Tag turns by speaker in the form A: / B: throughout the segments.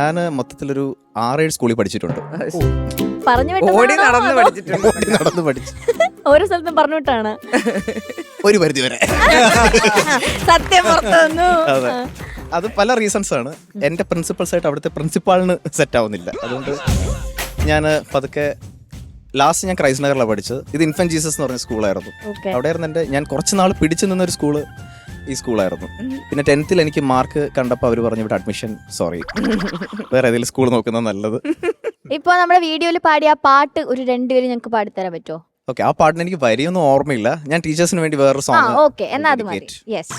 A: ഞാൻ മൊത്തത്തിലൊരു 6-7 സ്കൂളിൽ പഠിച്ചിട്ടുണ്ട്.
B: ഓടി നടന്ന് പഠിച്ചിട്ടുണ്ട്.
A: നടന്ന് പഠിച്ചു.
C: ഓരോ സ്ഥലത്തും പറഞ്ഞു വിട്ടാണ്
A: ഒരു പരിധി വരെ.
C: സത്യം പുറത്തു വന്നു.
A: അതെ, അത് പല റീസൺസ് ആണ്. എൻ്റെ പ്രിൻസിപ്പൾസ് ആയിട്ട് അവിടുത്തെ പ്രിൻസിപ്പാളിന് സെറ്റ് ആവുന്നില്ല. അതുകൊണ്ട് ഞാൻ പതുക്കെ ലാസ്റ്റ് ഞാൻ ക്രൈസ്റ്റ് നഗറിലാണ് പഠിച്ചത്. ഇത് ഇൻഫന്റ് ജീസസ് എന്ന് പറഞ്ഞ സ്കൂളായിരുന്നു. അവിടെയായിരുന്നു ഞാൻ കുറച്ച് നാൾ പിടിച്ചു നിന്നൊരു സ്കൂള് ഈ സ്കൂളായിരുന്നു. പിന്നെ 10th എനിക്ക് മാർക്ക് കണ്ടപ്പോൾ അവർ പറഞ്ഞു ഇവിടെ അഡ്മിഷൻ സോറി, വേറെ ഏതെങ്കിലും സ്കൂൾ നോക്കുന്നത് നല്ലത്.
C: ഇപ്പൊ നമ്മുടെ വീഡിയോയിൽ പാടിയ ആ പാട്ട് ഒരു 2 പേര് ഞങ്ങൾക്ക് പാടിത്തരാൻ പറ്റുമോ?
A: ഓക്കെ, ആ പാട്ടിന് എനിക്ക് വരിയൊന്നും ഓർമ്മയില്ല. ഞാൻ ടീച്ചേഴ്സിന് വേണ്ടി വേറൊരു സോങ്.
C: ഓക്കെ, എന്നാ അത് മതി. യെസ്.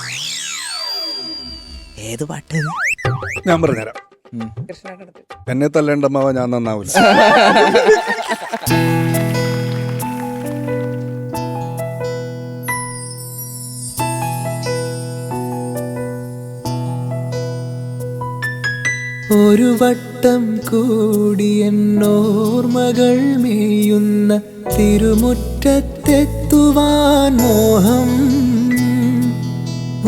A: ഏത് പാട്ട്?
D: ഞാൻ പറഞ്ഞുതരാം. എന്നെ തല്ലേണ്ടമ്മാവ ഞാൻ നന്നാവില്ല.
E: ഒരു വട്ടം കൂടി എന്നോർമകൾ മേയുന്ന തിരുമുറ്റത്തെത്തുവാൻ മോഹം.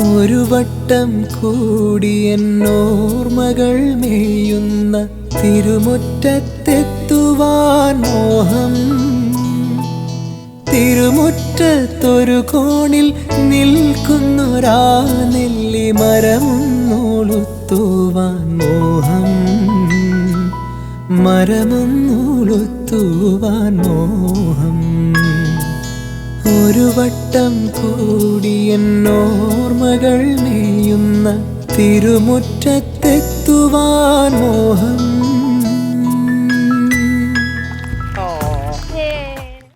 E: ഒരു വട്ടം കൂടി എന്നോർമകൾ മേയുന്ന തിരുമുറ്റത്തെത്തുവാൻ മോഹം. തിരുമുറ്റത്തൊരു കോണിൽ നിൽക്കുന്നൊരാ നെല്ലി മരമൊന്നോളുത്തുവാൻ മോഹം. മരമൊന്നോളുത്തുവാൻ മോഹം. ഒരു വട്ടം കൂടി എന്നോർമകൾ മേയുന്ന തിരുമുറ്റത്തെത്തുവാൻ മോഹം.